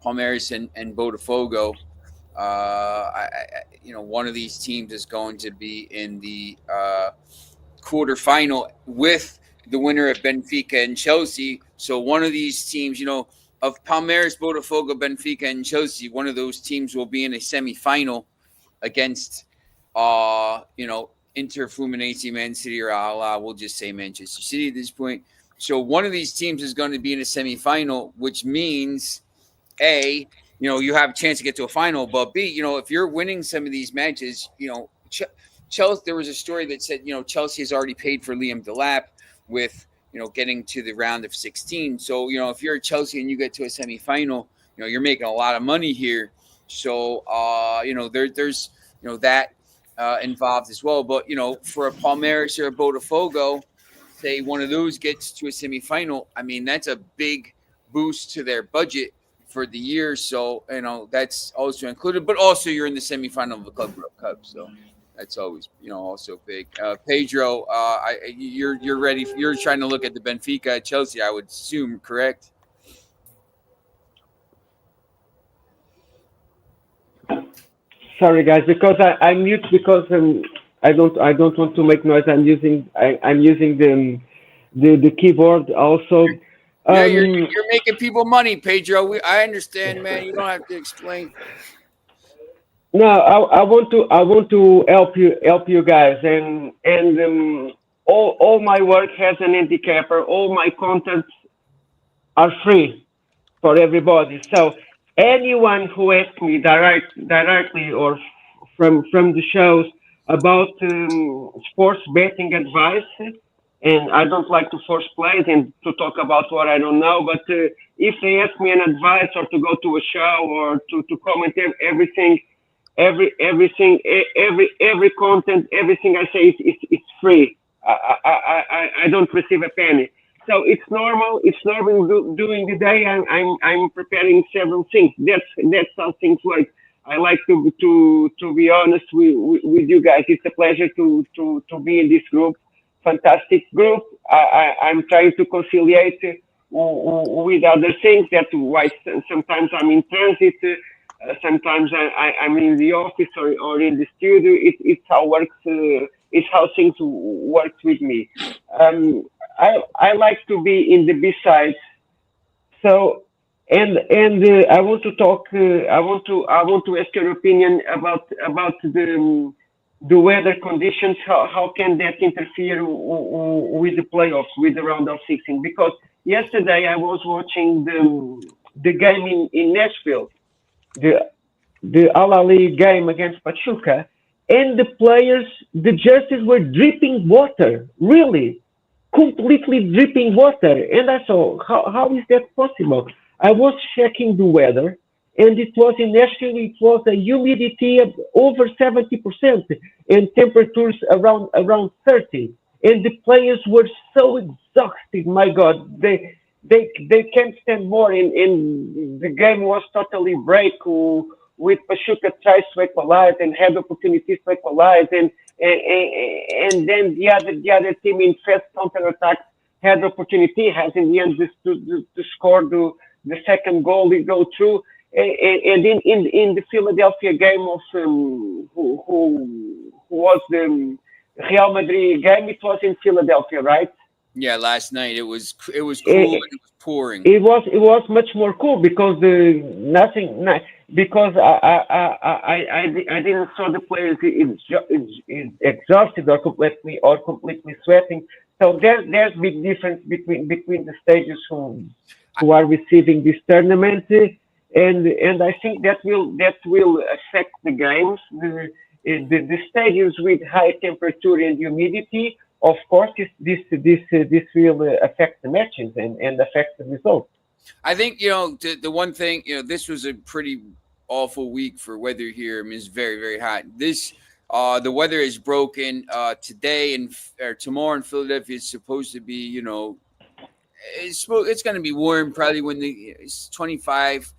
Palmeiras and Botafogo. One of these teams is going to be in the quarterfinal with the winner of Benfica and Chelsea. So one of these teams, of Palmeiras, Botafogo, Benfica, and Chelsea, one of those teams will be in a semifinal against, Inter, Fluminense, Man City, or we'll just say Manchester City at this point. So one of these teams is going to be in a semifinal, which means, A, you have a chance to get to a final, but B, if you're winning some of these matches, Chelsea. There was a story that said, Chelsea has already paid for Liam Delap with, getting to the round of 16. So, if you're at Chelsea and you get to a semifinal, you're making a lot of money here. So, there's, that involved as well. But, for a Palmeiras or a Botafogo, say one of those gets to a semifinal, I mean, that's a big boost to their budget for the year. So, that's also included. But also you're in the semifinal of the Club World Cup. So that's always, also big. Pedro, you're ready. You're trying to look at the Benfica at Chelsea, I would assume, correct? Sorry, guys, because I'm mute because I don't want to make noise. I'm using the keyboard also. Yeah, you're making people money, Pedro. I understand, man. You don't have to explain. No, I want to help you guys, and all my work has an handicapper. All my contents are free for everybody. So anyone who asks me directly or from the shows about sports betting advice, and I don't like to force plays and to talk about what I don't know, but if they ask me an advice or to go to a show or to comment everything, every content, everything I say is free. I don't receive a penny. So it's normal. It's normal during the day. I'm preparing several things. That's how things work. I like to be honest with you guys. It's a pleasure to be in this group. Fantastic group. I'm trying to conciliate with other things. That's why sometimes I'm in transit. Sometimes I'm in the office or in the studio. It's how works. It's how things work with me. I like to be in the B-sides. So and I want to talk. I want to ask your opinion about the weather conditions. How can that interfere with the playoffs, with the round of 16? Because yesterday I was watching the game in Nashville, the Al Ahly game against Pachuca, and the players, the jerseys were dripping water, really, completely dripping water. And I thought, how is that possible? I was checking the weather, and it was in Nashville, it was a humidity of over 70% and temperatures around 30. And the players were so exhausted, my God, they can't stand more. And the game was totally break with Pachuca tries to equalize and had opportunities to equalize, and then the other team in fast counterattack had opportunity, has in the end to score the second goal, they go through. And in the Philadelphia game of who was the Real Madrid game, it was in Philadelphia, right? Yeah, last night it was cool and it was pouring. It was much more cool because because I didn't saw the players exhausted or completely sweating. So there's big difference between the stages who are receiving this tournament, and I think that will affect the games. The stadiums with high temperature and humidity, of course, this will affect the matches and affect the results. I think, the one thing, this was a pretty awful week for weather here. I mean, it's very, very hot. The weather is broken today or tomorrow in Philadelphia. It's supposed to be, it's going to be warm probably when it's 25,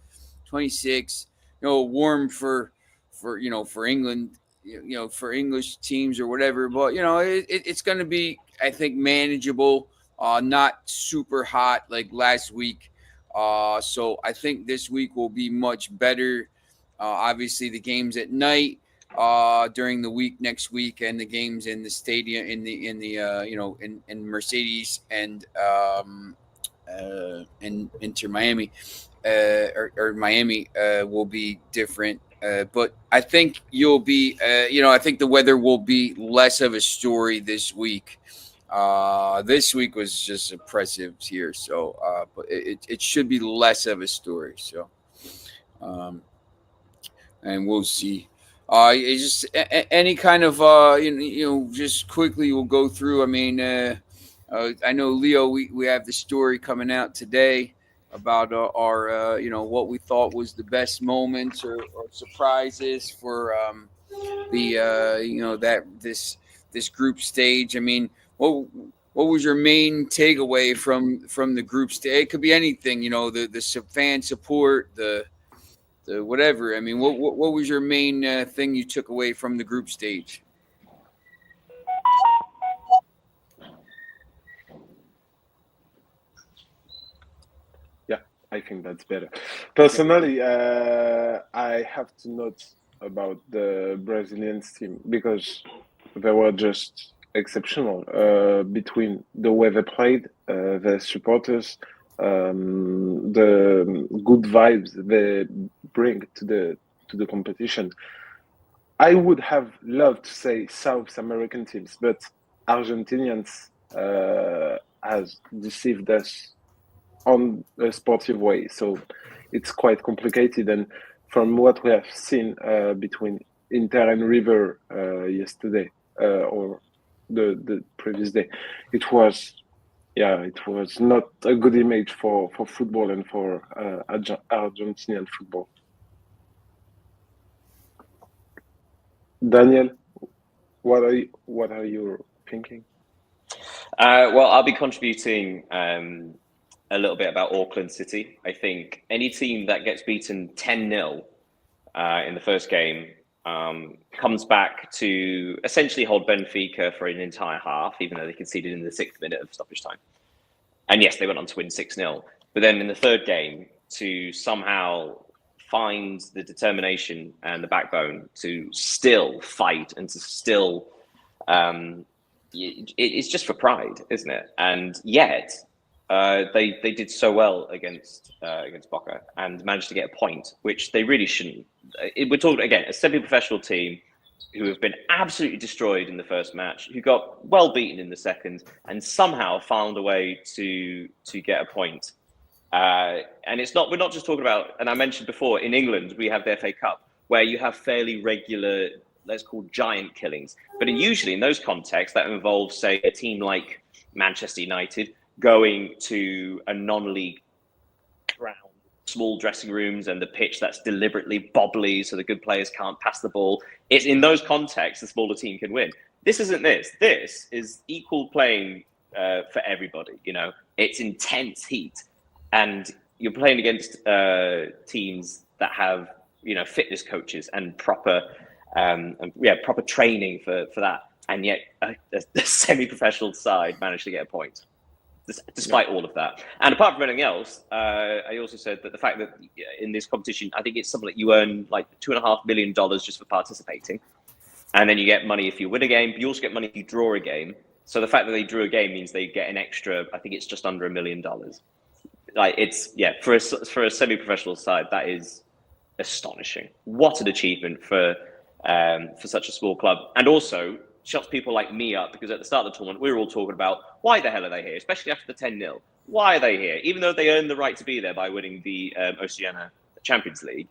26, warm for England, for English teams or whatever. But, it's going to be, I think, manageable, not super hot like last week. So I think this week will be much better. Obviously, the games at night during the week next week, and the games in the stadium in Mercedes and Inter Miami or Miami will be different. But I think you'll be, I think the weather will be less of a story this week. This week was just oppressive here, so but it should be less of a story. So, and we'll see. It's just any kind of just quickly we'll go through. I mean, I know Leo. We have the story coming out today about our what we thought was the best moments or surprises for that this group stage. I mean, what was your main takeaway from the group stage? It could be anything. The fan support, the whatever. I mean, what was your main thing you took away from the group stage? Yeah, I think that's better. Personally, I have to note about the Brazilian team because they were just exceptional between the way they played, the supporters, the good vibes they bring to the competition. I would have loved to say South American teams, but Argentinians has deceived us on a sportive way, so it's quite complicated. And from what we have seen between Inter and River yesterday or the previous day, it was not a good image for football and for Argentinian football. Daniel, what are you thinking? Well, I'll be contributing a little bit about Auckland City. I think any team that gets beaten 10-0 in the first game comes back to essentially hold Benfica for an entire half, even though they conceded in the 6th minute of stoppage time. And yes, they went on to win 6-0. But then in the third game, to somehow find the determination and the backbone to still fight and to still, it's just for pride, isn't it? And yet, they did so well against Boca and managed to get a point, which they really shouldn't. We're talking again a semi-professional team who have been absolutely destroyed in the first match, who got well beaten in the second, and somehow found a way to get a point. And we're not just talking about. And I mentioned before, in England we have the FA Cup where you have fairly regular, let's call giant killings. But usually in those contexts, that involves, say, a team like Manchester United going to a non-league ground, small dressing rooms, and the pitch that's deliberately bobbly so the good players can't pass the ball. It's in those contexts the smaller team can win. This isn't this. This is equal playing for everybody. It's intense heat, and you're playing against teams that have fitness coaches and proper training for that, and yet the semi-professional side managed to get a point. Despite all of that. And apart from anything else, I also said that the fact that in this competition, I think it's something that you earn like $2.5 million just for participating. And then you get money if you win a game, but you also get money if you draw a game. So the fact that they drew a game means they get an extra, I think it's just under $1 million. Like for a semi-professional side, that is astonishing. What an achievement for such a small club. And also, shuts people like me up, because at the start of the tournament, we were all talking about why the hell are they here, especially after the 10-0. Why are they here? Even though they earned the right to be there by winning the Oceania Champions League,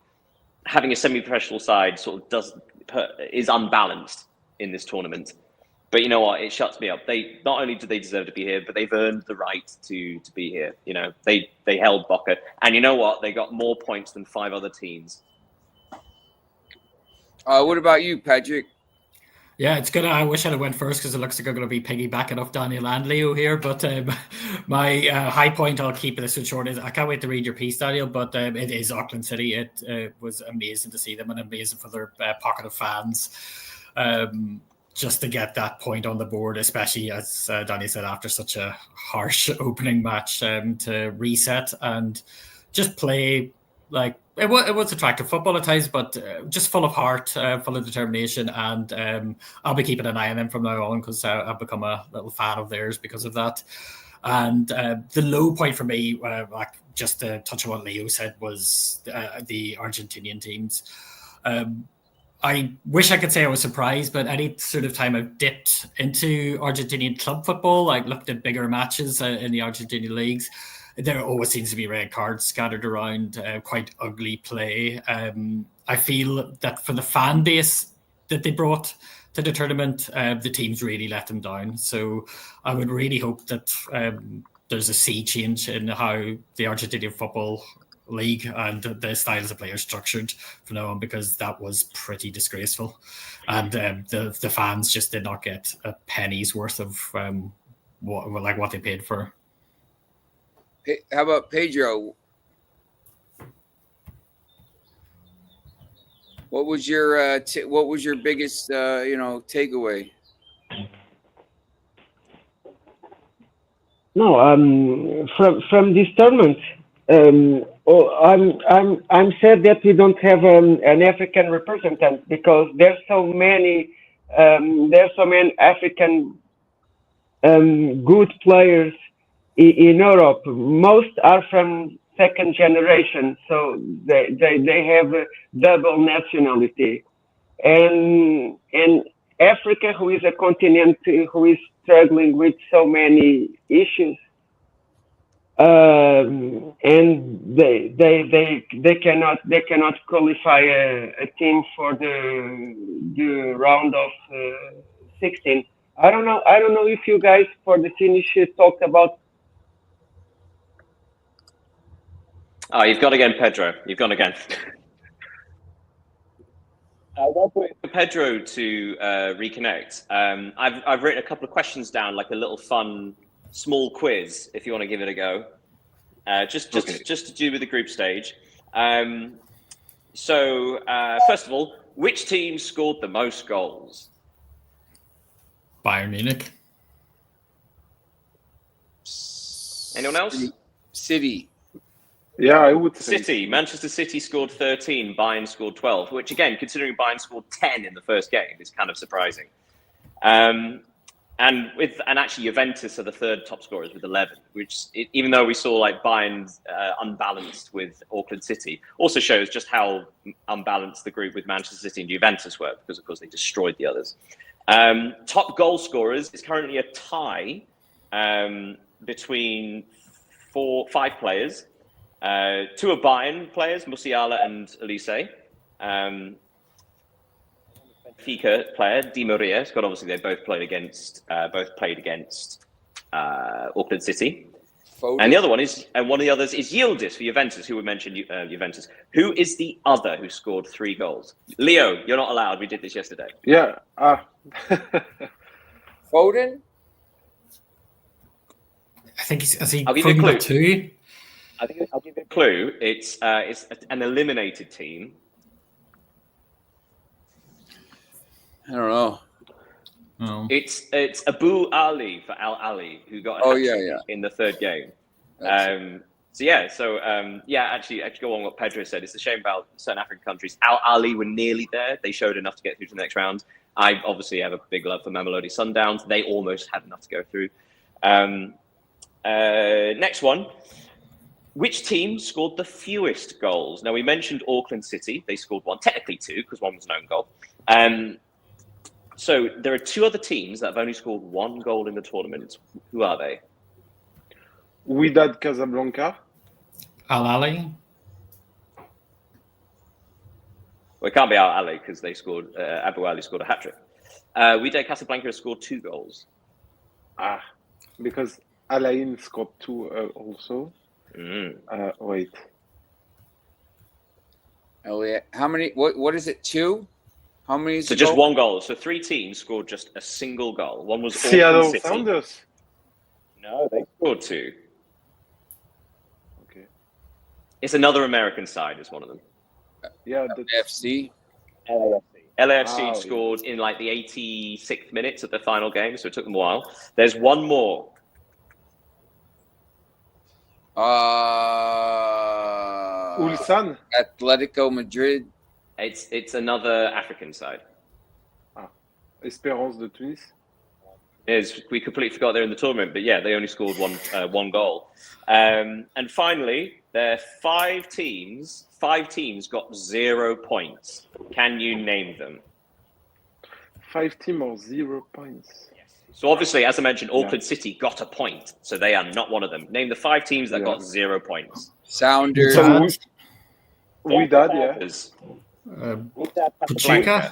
having a semi-professional side sort of is unbalanced in this tournament. But you know what? It shuts me up. They not only do they deserve to be here, but they've earned the right to be here. They held Boca, and you know what? They got more points than 5 other teams. What about you, Patrick? Yeah, it's good. I wish I'd have went first because it looks like I'm going to be piggybacking off Daniel and Leo here. But my high point, I'll keep this short, is I can't wait to read your piece, Daniel. But it is Auckland City. It was amazing to see them, and amazing for their pocket of fans. Just to get that point on the board, especially as Daniel said, after such a harsh opening match, to reset and just play like. It was attractive football at times, but just full of heart, full of determination, and I'll be keeping an eye on them from now on because I've become a little fan of theirs because of that. And the low point for me, just to touch on what Leo said, was the Argentinian teams. I wish I could say I was surprised, but any sort of time I've dipped into Argentinian club football, like looked at bigger matches in the Argentinian leagues, there always seems to be red cards scattered around, quite ugly play. I feel that for the fan base that they brought to the tournament, the teams really let them down. So I would really hope that there's a sea change in how the Argentinian Football League and the styles of play are structured from now on, because that was pretty disgraceful. And the fans just did not get a penny's worth of what they paid for. Hey, how about Pedro? What was your biggest takeaway? No, from this tournament, I'm sad that we don't have an African representative, because there's so many African good players in Europe. Most are from second generation, so they have a double nationality, and Africa, who is a continent who is struggling with so many issues, and they cannot qualify a team for the round of 16. I don't know if you guys for the finish talked about. Oh, you've gone again, Pedro. You've gone again. I want Pedro to reconnect. I've written a couple of questions down, like a little fun small quiz, if you want to give it a go. Just to do with the group stage. So first of all, which team scored the most goals? Bayern Munich. Anyone else? City. Yeah, I would say City. Manchester City scored 13, Bayern scored 12, which again, considering Bayern scored 10 in the first game, is kind of surprising. And actually Juventus are the third top scorers with 11, which even though we saw like Bayern's unbalanced with Auckland City, also shows just how unbalanced the group with Manchester City and Juventus were, because of course they destroyed the others. Top goal scorers is currently a tie between 5 players. 2 are Bayern players, Musiala and Elise. Benfica player Di Maria. Scott, obviously they both played against Auckland City. Foden. And the other one is, and one of the others is Yildiz for Juventus, who we mentioned. Juventus. Who is the other who scored 3 goals? Leo, you're not allowed. We did this yesterday. yeah. Foden. I think he's I'll give you a clue. 2. I'll give you a clue. It's an eliminated team. I don't know. Oh. It's Abu Ali for Al Ali, who got a hat-trick in the third game. Actually go on what Pedro said. It's a shame about certain African countries. Al Ali were nearly there. They showed enough to get through to the next round. I obviously have a big love for Mamelodi Sundowns. They almost had enough to go through. Next one. Which team scored the fewest goals? Now, we mentioned Auckland City. They scored 1, technically 2, because 1 was an own goal. So there are 2 other teams that have only scored 1 goal in the tournament. Who are they? Wydad Casablanca. Al Ali. Well, it can't be Al Ali because they scored. Abu Ali scored a hat-trick. Wydad Casablanca has scored 2 goals. Because Al Ain scored 2 also. Wait. Elliot, how many? What is it? 2? How many? Is So just 1 goal. So 3 teams scored just a single goal. One was Seattle Auckland City. Sounders. No, they scored 2. Okay. It's another American side. Is one of them. Yeah. FC. LAFC scored in like the 86th minutes of the final game, so it took them a while. There's one more. Ulsan. Atletico Madrid. It's another African side. Espérance de Tunis. We completely forgot they're in the tournament, but yeah, they only scored one goal. And finally, there are 5 teams. 5 teams got 0 points. Can you name them? 5 teams or 0 points. Yes. So obviously, as I mentioned, Auckland City got a point, so they are not one of them. Name the 5 teams that got 0 points. Sounders. So Wydad, yeah. Pachuca.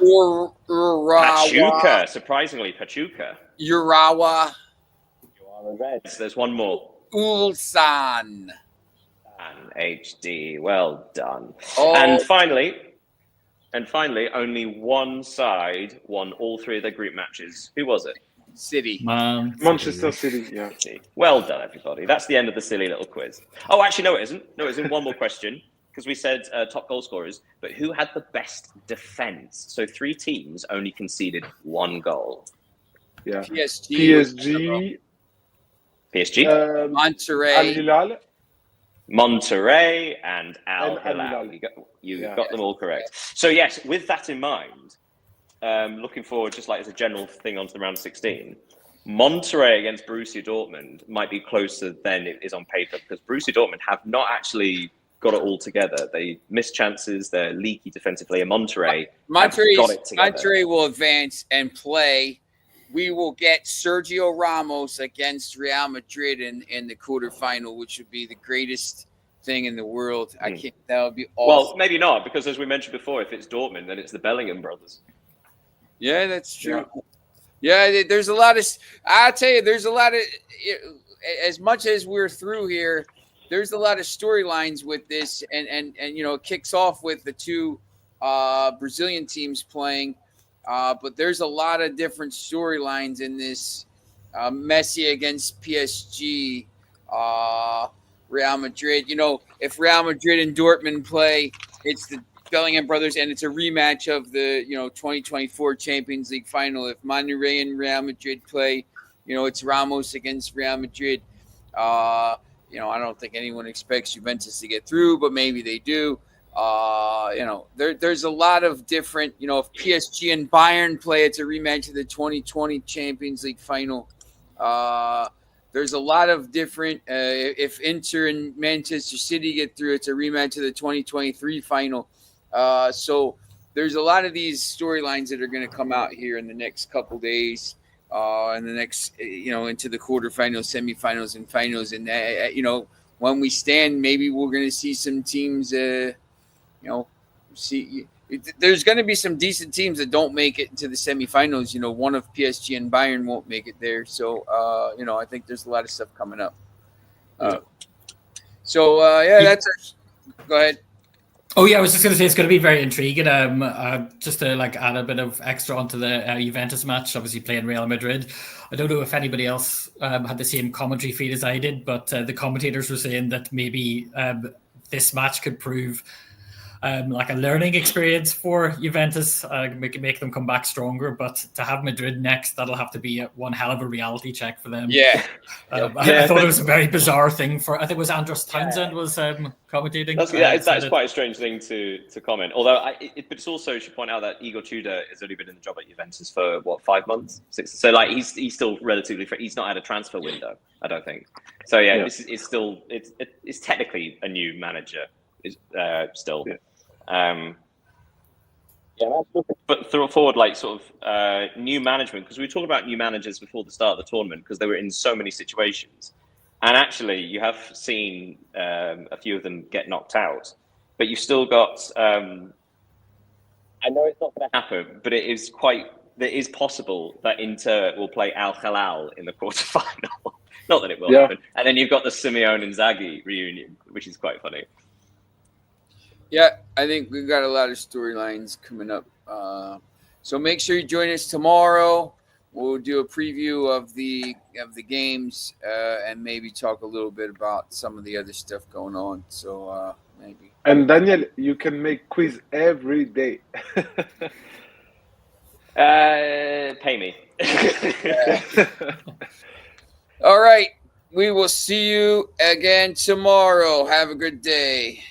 Pachuca, surprisingly, Pachuca. Urawa. There's one more. Ulsan. And HD, well done. Oh. And finally, only one side won all 3 of their group matches. Who was it? City. Manchester City, yeah. Well done, everybody. That's the end of the silly little quiz. Oh, actually, no, it isn't. No, it isn't. One more question, because we said top goal scorers, but who had the best defense? So 3 teams only conceded 1 goal. Yeah. PSG. PSG. Monterrey. Al Hilal. Monterrey and Al Hilal. Hilal. You got them all correct. So yes, with that in mind, looking forward, just like as a general thing onto the round of 16, Monterrey against Borussia Dortmund might be closer than it is on paper, because Borussia Dortmund have not actually got it all together. They miss chances, they're leaky defensively, and Monterrey got it together. Monterrey will advance and play. We will get Sergio Ramos against Real Madrid in the quarterfinal, which would be the greatest thing in the world. I can't. That would be awesome. Well, maybe not, because as we mentioned before, if it's Dortmund, then it's the Bellingham brothers. Yeah, that's true. Yeah, there's a lot of. I'll tell you, there's a lot of. As much as we're through here, there's a lot of storylines with this, and it kicks off with the 2 Brazilian teams playing. But there's a lot of different storylines in this. Messi against PSG, Real Madrid. If Real Madrid and Dortmund play, it's the Bellingham brothers, and it's a rematch of the 2024 Champions League final. If Monterrey and Real Madrid play, it's Ramos against Real Madrid. I don't think anyone expects Juventus to get through, but maybe they do. There's a lot of different, if PSG and Bayern play, it's a rematch of the 2020 Champions League final. There's a lot of different, if Inter and Manchester City get through, it's a rematch of the 2023 final. So there's a lot of these storylines that are going to come out here in the next couple days, and the next, into the quarterfinals, semifinals, and finals. And, when we stand, maybe we're going to see some teams, there's going to be some decent teams that don't make it into the semifinals. One of PSG and Bayern won't make it there. So, I think there's a lot of stuff coming up. That's go ahead. Oh yeah, I was just going to say it's going to be very intriguing. Just to add a bit of extra onto the Juventus match, obviously playing Real Madrid. I don't know if anybody else had the same commentary feed as I did, but the commentators were saying that maybe this match could prove like a learning experience for Juventus. We can make them come back stronger, but to have Madrid next, that'll have to be one hell of a reality check for them. Yeah. I thought it was a very bizarre thing for, I think it was Andros Townsend was commentating. That's quite a strange thing to comment. Although, but it's also, you should point out that Igor Tudor has only been in the job at Juventus for 5 months, 6. So he's still relatively he's not had a transfer window, I don't think. So this is still it's technically a new manager. Still. But through forward, new management, because we were talking about new managers before the start of the tournament, because they were in so many situations, and actually you have seen a few of them get knocked out, but you've still got. I know it's not going to happen, but it is possible that Inter will play Al Hilal in the quarterfinal. Not that it will happen, and then you've got the Simeone and Inzaghi reunion, which is quite funny. Yeah, I think we've got a lot of storylines coming up. So make sure you join us tomorrow. We'll do a preview of the games and maybe talk a little bit about some of the other stuff going on. So maybe. And Daniel, you can make quiz every day. Pay me. All right. We will see you again tomorrow. Have a good day.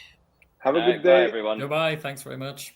Have a good day. Bye, everyone. Goodbye. Thanks very much.